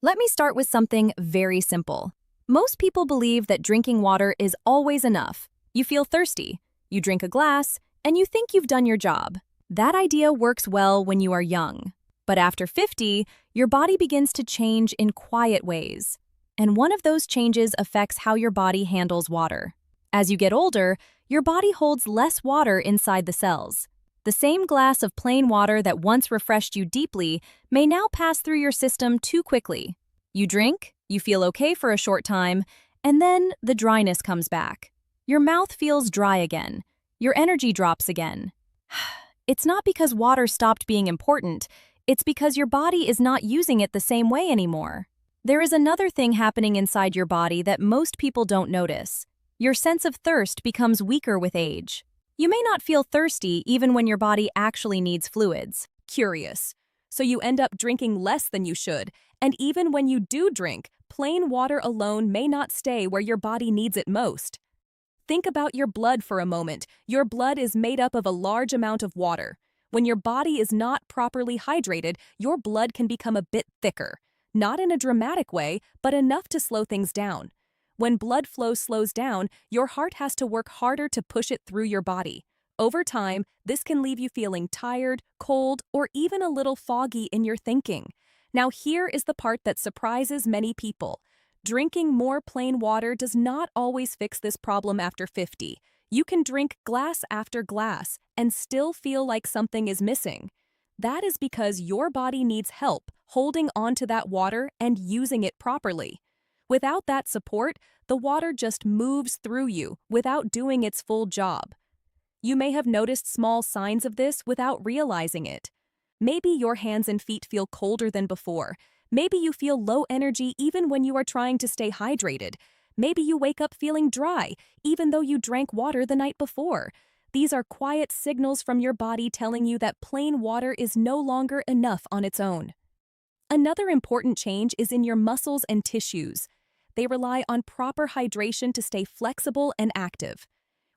Let me start with something very simple. Most people believe that drinking water is always enough. You feel thirsty, you drink a glass, and you think you've done your job. That idea works well when you are young. But after 50, your body begins to change in quiet ways. And one of those changes affects how your body handles water. As you get older, your body holds less water inside the cells. The same glass of plain water that once refreshed you deeply may now pass through your system too quickly. You drink, you feel okay for a short time, and then the dryness comes back. Your mouth feels dry again. Your energy drops again. It's not because water stopped being important, it's because your body is not using it the same way anymore. There is another thing happening inside your body that most people don't notice. Your sense of thirst becomes weaker with age. You may not feel thirsty even when your body actually needs fluids. Curious. So you end up drinking less than you should, and even when you do drink, plain water alone may not stay where your body needs it most. Think about your blood for a moment. Your blood is made up of a large amount of water. When your body is not properly hydrated, your blood can become a bit thicker. Not in a dramatic way, but enough to slow things down. When blood flow slows down, your heart has to work harder to push it through your body. Over time, this can leave you feeling tired, cold, or even a little foggy in your thinking. Now here is the part that surprises many people. Drinking more plain water does not always fix this problem after 50. You can drink glass after glass and still feel like something is missing. That is because your body needs help holding on to that water and using it properly. Without that support, the water just moves through you without doing its full job. You may have noticed small signs of this without realizing it. Maybe your hands and feet feel colder than before. Maybe you feel low energy even when you are trying to stay hydrated. Maybe you wake up feeling dry, even though you drank water the night before. These are quiet signals from your body telling you that plain water is no longer enough on its own. Another important change is in your muscles and tissues. They rely on proper hydration to stay flexible and active.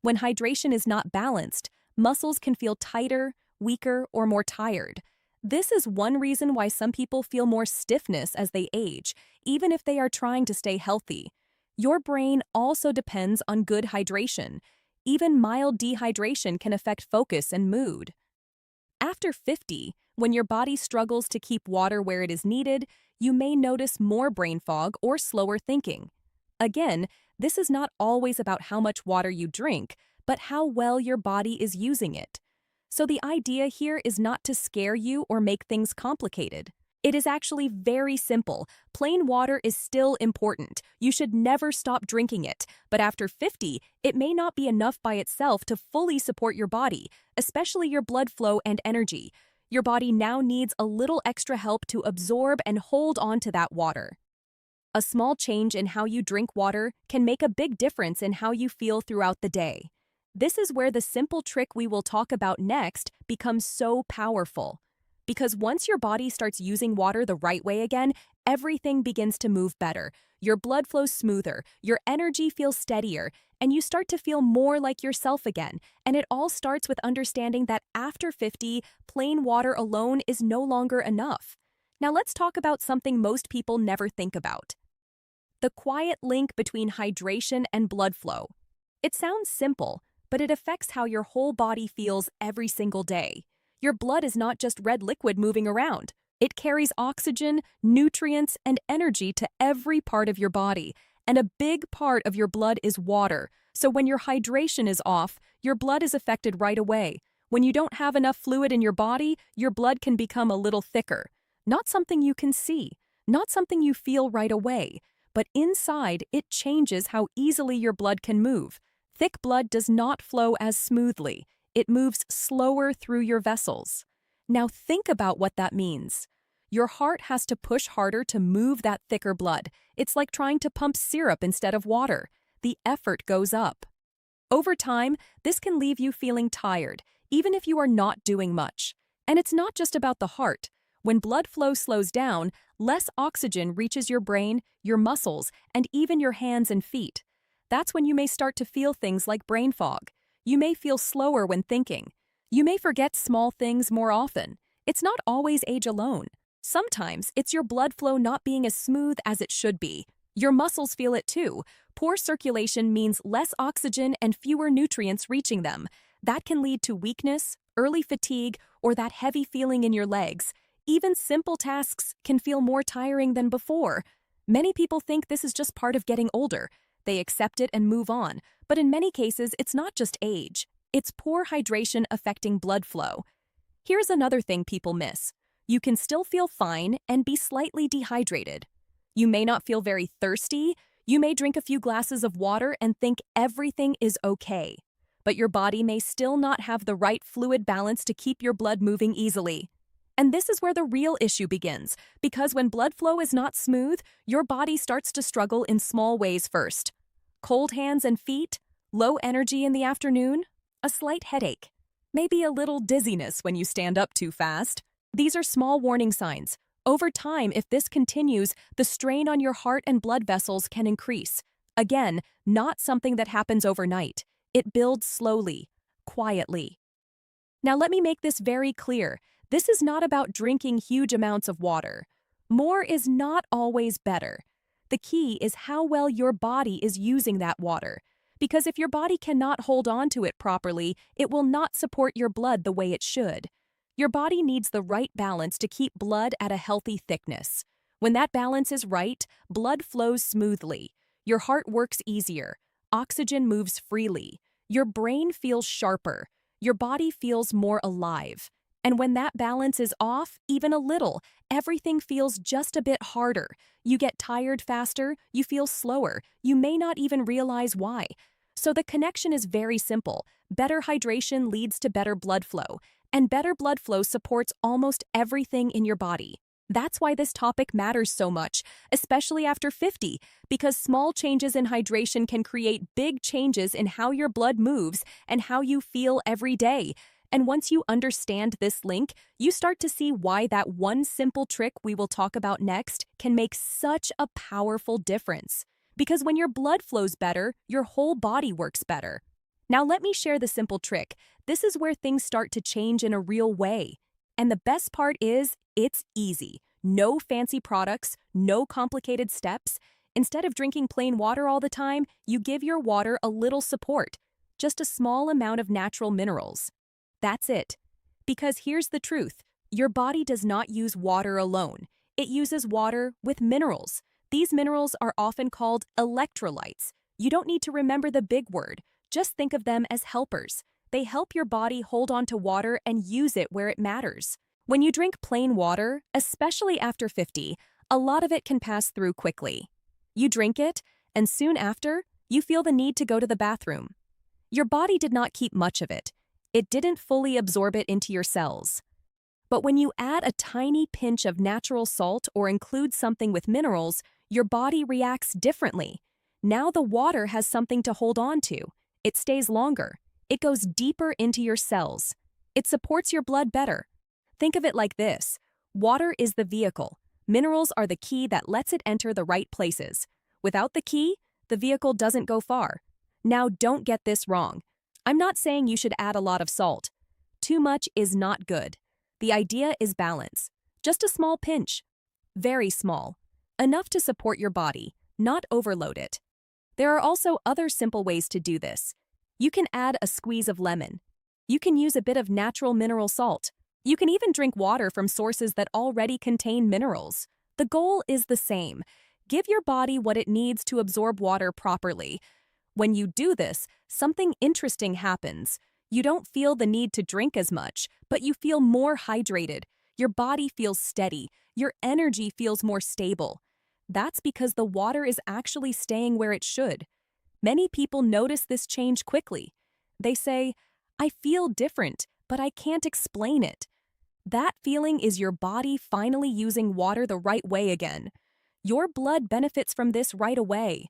When hydration is not balanced, muscles can feel tighter, weaker, or more tired. This is one reason why some people feel more stiffness as they age, even if they are trying to stay healthy. Your brain also depends on good hydration. Even mild dehydration can affect focus and mood. After 50, when your body struggles to keep water where it is needed, you may notice more brain fog or slower thinking. Again, this is not always about how much water you drink, but how well your body is using it. So the idea here is not to scare you or make things complicated. It is actually very simple. Plain water is still important. You should never stop drinking it. But after 50, it may not be enough by itself to fully support your body, especially your blood flow and energy. Your body now needs a little extra help to absorb and hold on to that water. A small change in how you drink water can make a big difference in how you feel throughout the day. This is where the simple trick we will talk about next becomes so powerful. Because once your body starts using water the right way again, everything begins to move better. Your blood flows smoother, your energy feels steadier, and you start to feel more like yourself again. And it all starts with understanding that after 50, plain water alone is no longer enough. Now let's talk about something most people never think about. The quiet link between hydration and blood flow. It sounds simple, but it affects how your whole body feels every single day. Your blood is not just red liquid moving around. It carries oxygen, nutrients, and energy to every part of your body. And a big part of your blood is water. So when your hydration is off, your blood is affected right away. When you don't have enough fluid in your body, your blood can become a little thicker. Not something you can see, not something you feel right away. But inside, it changes how easily your blood can move. Thick blood does not flow as smoothly. It moves slower through your vessels. Now think about what that means. Your heart has to push harder to move that thicker blood. It's like trying to pump syrup instead of water. The effort goes up. Over time, this can leave you feeling tired, even if you are not doing much. And it's not just about the heart. When blood flow slows down, less oxygen reaches your brain, your muscles, and even your hands and feet. That's when you may start to feel things like brain fog. You may feel slower when thinking. You may forget small things more often. It's not always age alone. Sometimes it's your blood flow not being as smooth as it should be. Your muscles feel it too. Poor circulation means less oxygen and fewer nutrients reaching them. That can lead to weakness, early fatigue, or that heavy feeling in your legs. Even simple tasks can feel more tiring than before. Many people think this is just part of getting older. They accept it and move on. But in many cases, it's not just age. It's poor hydration affecting blood flow. Here's another thing people miss. You can still feel fine and be slightly dehydrated. You may not feel very thirsty. You may drink a few glasses of water and think everything is okay. But your body may still not have the right fluid balance to keep your blood moving easily. And this is where the real issue begins, because when blood flow is not smooth, your body starts to struggle in small ways first. Cold hands and feet, low energy in the afternoon, a slight headache, maybe a little dizziness when you stand up too fast. These are small warning signs. Over time, if this continues, the strain on your heart and blood vessels can increase. Again, not something that happens overnight. It builds slowly, quietly. Now let me make this very clear. This is not about drinking huge amounts of water. More is not always better. The key is how well your body is using that water. Because if your body cannot hold on to it properly, it will not support your blood the way it should. Your body needs the right balance to keep blood at a healthy thickness. When that balance is right, blood flows smoothly. Your heart works easier. Oxygen moves freely. Your brain feels sharper. Your body feels more alive. And when that balance is off, even a little, everything feels just a bit harder. You get tired faster, you feel slower, you may not even realize why. So the connection is very simple. Better hydration leads to better blood flow, and better blood flow supports almost everything in your body. That's why this topic matters so much, especially after 50, because small changes in hydration can create big changes in how your blood moves and how you feel every day. And once you understand this link, you start to see why that one simple trick we will talk about next can make such a powerful difference. Because when your blood flows better, your whole body works better. Now let me share the simple trick. This is where things start to change in a real way. And the best part is, it's easy. No fancy products, no complicated steps. Instead of drinking plain water all the time, you give your water a little support. Just a small amount of natural minerals. That's it. Because here's the truth. Your body does not use water alone. It uses water with minerals. These minerals are often called electrolytes. You don't need to remember the big word. Just think of them as helpers. They help your body hold on to water and use it where it matters. When you drink plain water, especially after 50, a lot of it can pass through quickly. You drink it, and soon after, you feel the need to go to the bathroom. Your body did not keep much of it. It didn't fully absorb it into your cells. But when you add a tiny pinch of natural salt or include something with minerals, your body reacts differently. Now the water has something to hold on to. It stays longer. It goes deeper into your cells. It supports your blood better. Think of it like this. Water is the vehicle. Minerals are the key that lets it enter the right places. Without the key, the vehicle doesn't go far. Now don't get this wrong. I'm not saying you should add a lot of salt. Too much is not good. The idea is balance. Just a small pinch. Very small. Enough to support your body, not overload it. There are also other simple ways to do this. You can add a squeeze of lemon. You can use a bit of natural mineral salt. You can even drink water from sources that already contain minerals. The goal is the same. Give your body what it needs to absorb water properly. When you do this, something interesting happens. You don't feel the need to drink as much, but you feel more hydrated. Your body feels steady. Your energy feels more stable. That's because the water is actually staying where it should. Many people notice this change quickly. They say, "I feel different, but I can't explain it." That feeling is your body finally using water the right way again. Your blood benefits from this right away.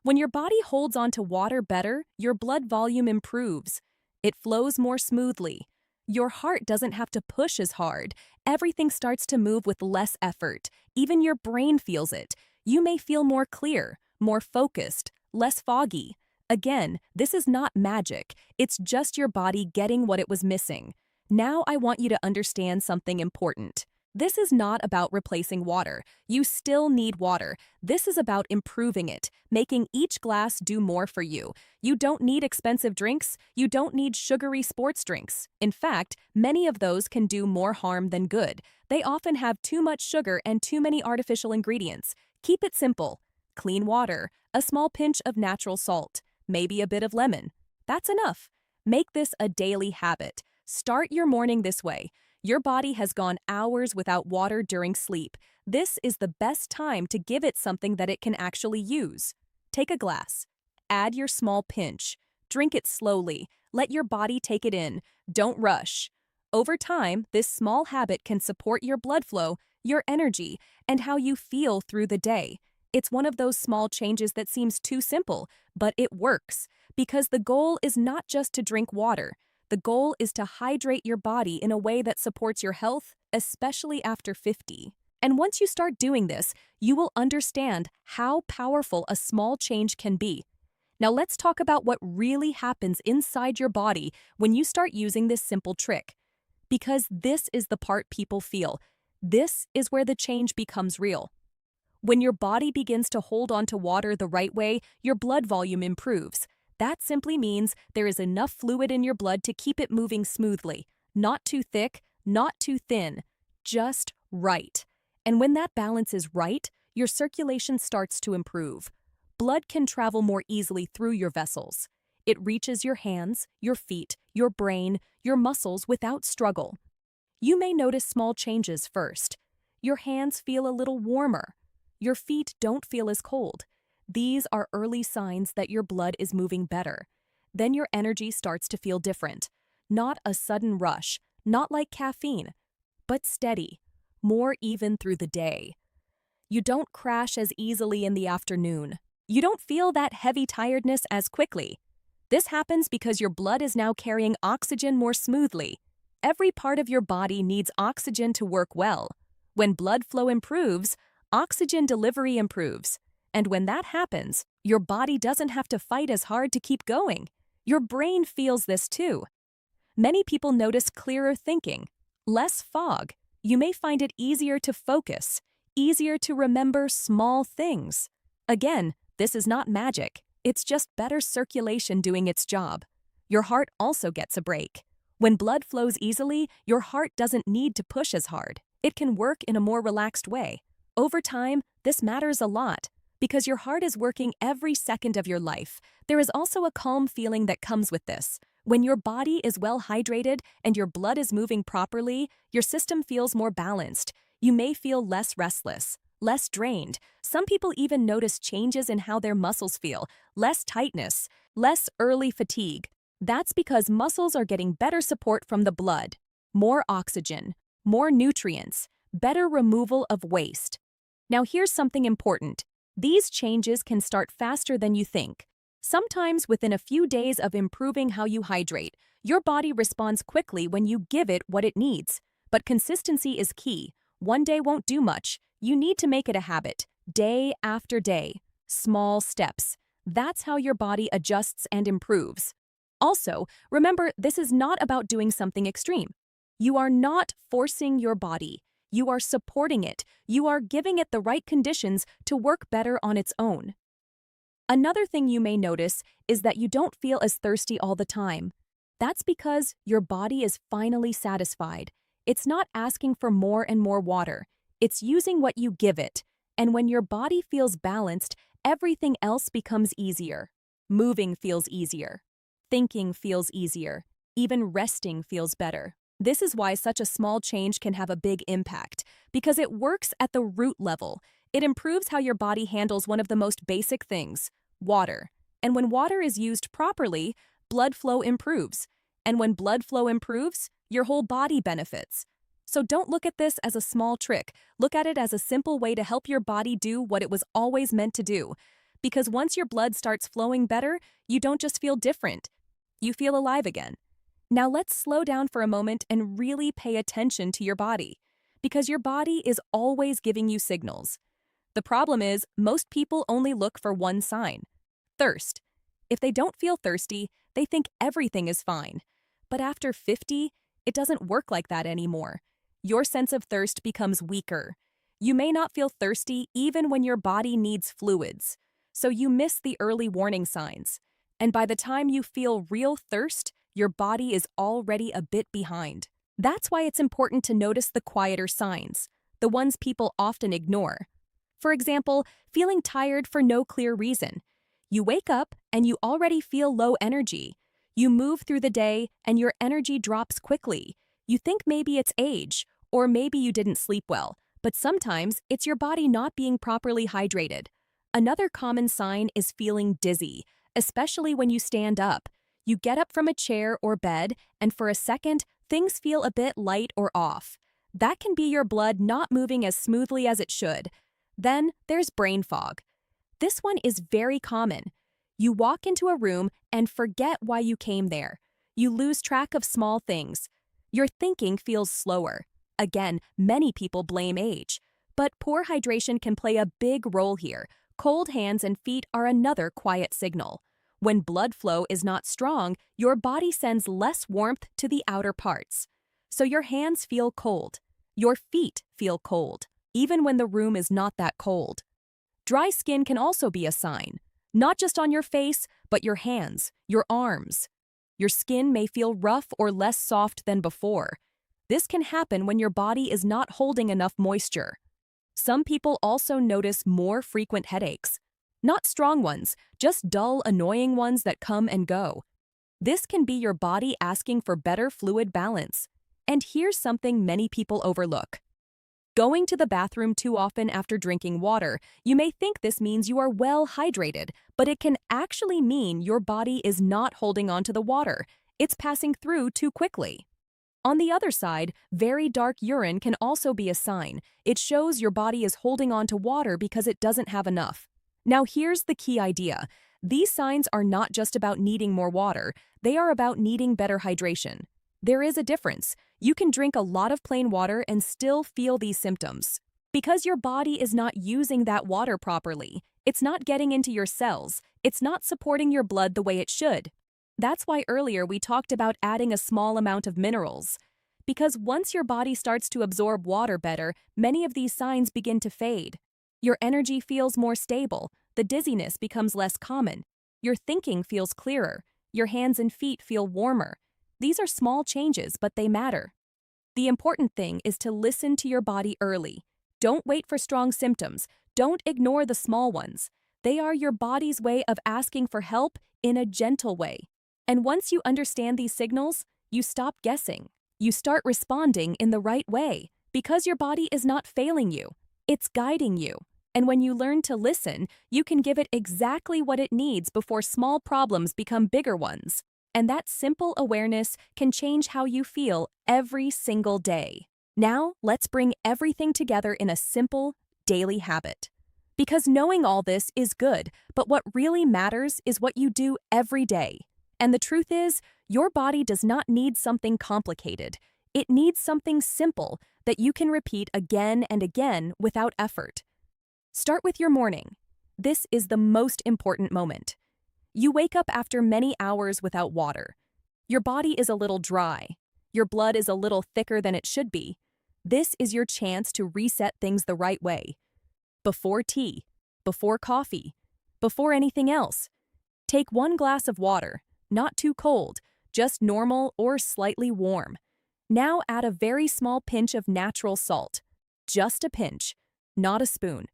When your body holds on to water better, your blood volume improves. It flows more smoothly. Your heart doesn't have to push as hard. Everything starts to move with less effort. Even your brain feels it. You may feel more clear, more focused, less foggy. Again, this is not magic. It's just your body getting what it was missing. Now I want you to understand something important. This is not about replacing water. You still need water. This is about improving it, making each glass do more for you. You don't need expensive drinks. You don't need sugary sports drinks. In fact, many of those can do more harm than good. They often have too much sugar and too many artificial ingredients. Keep it simple. Clean water, a small pinch of natural salt, maybe a bit of lemon. That's enough. Make this a daily habit. Start your morning this way. Your body has gone hours without water during sleep. This is the best time to give it something that it can actually use. Take a glass. Add your small pinch. Drink it slowly. Let your body take it in. Don't rush. Over time, this small habit can support your blood flow, your energy, and how you feel through the day. It's one of those small changes that seems too simple, but it works, because the goal is not just to drink water. The goal is to hydrate your body in a way that supports your health, especially after 50. And once you start doing this, you will understand how powerful a small change can be. Now let's talk about what really happens inside your body when you start using this simple trick. Because this is the part people feel. This is where the change becomes real. When your body begins to hold on to water the right way, your blood volume improves. That simply means there is enough fluid in your blood to keep it moving smoothly. Not too thick, not too thin, just right. And when that balance is right, your circulation starts to improve. Blood can travel more easily through your vessels. It reaches your hands, your feet, your brain, your muscles without struggle. You may notice small changes first. Your hands feel a little warmer. Your feet don't feel as cold. These are early signs that your blood is moving better. Then your energy starts to feel different. Not a sudden rush, not like caffeine, but steady, more even through the day. You don't crash as easily in the afternoon. You don't feel that heavy tiredness as quickly. This happens because your blood is now carrying oxygen more smoothly. Every part of your body needs oxygen to work well. When blood flow improves, oxygen delivery improves. And when that happens, your body doesn't have to fight as hard to keep going. Your brain feels this too. Many people notice clearer thinking, less fog. You may find it easier to focus, easier to remember small things. Again, this is not magic. It's just better circulation doing its job. Your heart also gets a break. When blood flows easily, your heart doesn't need to push as hard. It can work in a more relaxed way. Over time, this matters a lot. Because your heart is working every second of your life, there is also a calm feeling that comes with this. When your body is well hydrated and your blood is moving properly, your system feels more balanced. You may feel less restless, less drained. Some people even notice changes in how their muscles feel, less tightness, less early fatigue. That's because muscles are getting better support from the blood, more oxygen, more nutrients, better removal of waste. Now here's something important. These changes can start faster than you think. Sometimes within a few days of improving how you hydrate, your body responds quickly when you give it what it needs. But consistency is key. One day won't do much. You need to make it a habit, day after day. Small steps. That's how your body adjusts and improves. Also, remember, this is not about doing something extreme. You are not forcing your body. You are supporting it. You are giving it the right conditions to work better on its own. Another thing you may notice is that you don't feel as thirsty all the time. That's because your body is finally satisfied. It's not asking for more and more water. It's using what you give it. And when your body feels balanced, everything else becomes easier. Moving feels easier. Thinking feels easier. Even resting feels better. This is why such a small change can have a big impact, because it works at the root level. It improves how your body handles one of the most basic things, water. And when water is used properly, blood flow improves. And when blood flow improves, your whole body benefits. So don't look at this as a small trick. Look at it as a simple way to help your body do what it was always meant to do. Because once your blood starts flowing better, you don't just feel different. You feel alive again. Now let's slow down for a moment and really pay attention to your body, because your body is always giving you signals. The problem is, most people only look for one sign: thirst. If they don't feel thirsty, they think everything is fine. But after 50, it doesn't work like that anymore. your sense of thirst becomes weaker. You may not feel thirsty even when your body needs fluids, so you miss the early warning signs. And by the time you feel real thirst, your body is already a bit behind. That's why it's important to notice the quieter signs, the ones people often ignore. For example, feeling tired for no clear reason. You wake up and you already feel low energy. You move through the day and your energy drops quickly. You think maybe it's age, or maybe you didn't sleep well, but sometimes it's your body not being properly hydrated. Another common sign is feeling dizzy, especially when you stand up. You get up from a chair or bed, and for a second, things feel a bit light or off. That can be your blood not moving as smoothly as it should. Then there's brain fog. This one is very common. You walk into a room and forget why you came there. You lose track of small things. Your thinking feels slower. Again, many people blame age. But poor hydration can play a big role here. Cold hands and feet are another quiet signal. When blood flow is not strong, your body sends less warmth to the outer parts. So your hands feel cold. Your feet feel cold, even when the room is not that cold. Dry skin can also be a sign, not just on your face, but your hands, your arms. Your skin may feel rough or less soft than before. This can happen when your body is not holding enough moisture. Some people also notice more frequent headaches. Not strong ones, just dull, annoying ones that come and go. This can be your body asking for better fluid balance. And here's something many people overlook. Going to the bathroom too often after drinking water, you may think this means you are well hydrated, but it can actually mean your body is not holding on to the water. It's passing through too quickly. On the other side, very dark urine can also be a sign. It shows your body is holding on to water because it doesn't have enough. Now here's the key idea. These signs are not just about needing more water, they are about needing better hydration. There is a difference. You can drink a lot of plain water and still feel these symptoms. Because your body is not using that water properly. It's not getting into your cells. It's not supporting your blood the way it should. That's why earlier we talked about adding a small amount of minerals. Because once your body starts to absorb water better, many of these signs begin to fade. Your energy feels more stable. The dizziness becomes less common. Your thinking feels clearer. Your hands and feet feel warmer. These are small changes, but they matter. The important thing is to listen to your body early. Don't wait for strong symptoms. Don't ignore the small ones. They are your body's way of asking for help in a gentle way. And once you understand these signals, you stop guessing. You start responding in the right way because your body is not failing you. It's guiding you. And when you learn to listen, you can give it exactly what it needs before small problems become bigger ones. And that simple awareness can change how you feel every single day. Now, let's bring everything together in a simple, daily habit. Because knowing all this is good, but what really matters is what you do every day. And the truth is, your body does not need something complicated. It needs something simple that you can repeat again and again without effort. Start with your morning. This is the most important moment. You wake up after many hours without water. Your body is a little dry. Your blood is a little thicker than it should be. This is your chance to reset things the right way. Before tea, before coffee, before anything else, take 1 glass of water, not too cold, just normal or slightly warm. Now add a very small pinch of natural salt. Just a pinch, not a spoon.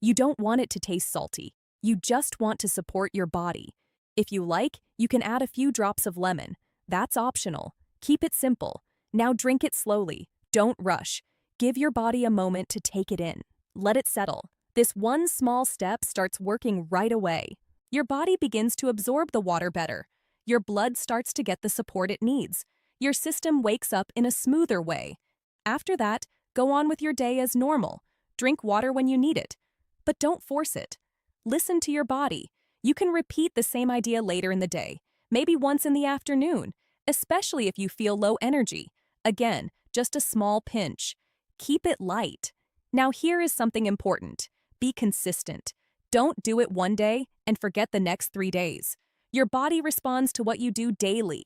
You don't want it to taste salty. You just want to support your body. If you like, you can add a few drops of lemon. That's optional. Keep it simple. Now drink it slowly. Don't rush. Give your body a moment to take it in. Let it settle. This one small step starts working right away. Your body begins to absorb the water better. Your blood starts to get the support it needs. Your system wakes up in a smoother way. After that, go on with your day as normal. Drink water when you need it. But don't force it. Listen to your body. You can repeat the same idea later in the day, maybe once in the afternoon, especially if you feel low energy. Again, just a small pinch. Keep it light. Now here is something important. Be consistent. Don't do it one day and forget the next 3 days. Your body responds to what you do daily.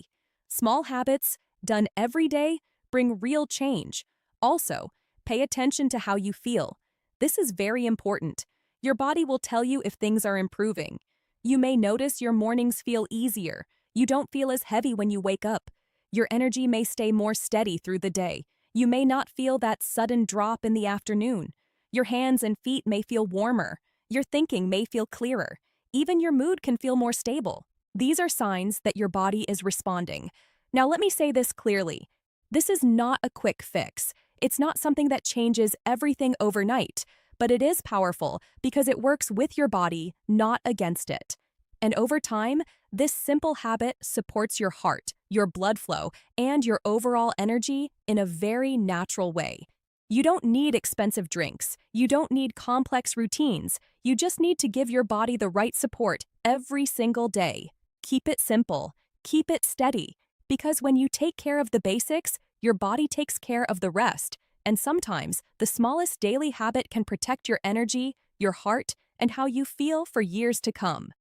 Small habits, done every day, bring real change. Also, pay attention to how you feel. This is very important. Your body will tell you if things are improving. You may notice your mornings feel easier. You don't feel as heavy when you wake up. Your energy may stay more steady through the day. You may not feel that sudden drop in the afternoon. Your hands and feet may feel warmer. Your thinking may feel clearer. Even your mood can feel more stable. These are signs that your body is responding. Now, let me say this clearly. This is not a quick fix. It's not something that changes everything overnight, but it is powerful because it works with your body, not against it. And over time, this simple habit supports your heart, your blood flow, and your overall energy in a very natural way. You don't need expensive drinks. You don't need complex routines. You just need to give your body the right support every single day. Keep it simple. Keep it steady. Because when you take care of the basics, your body takes care of the rest. And sometimes, the smallest daily habit can protect your energy, your heart, and how you feel for years to come.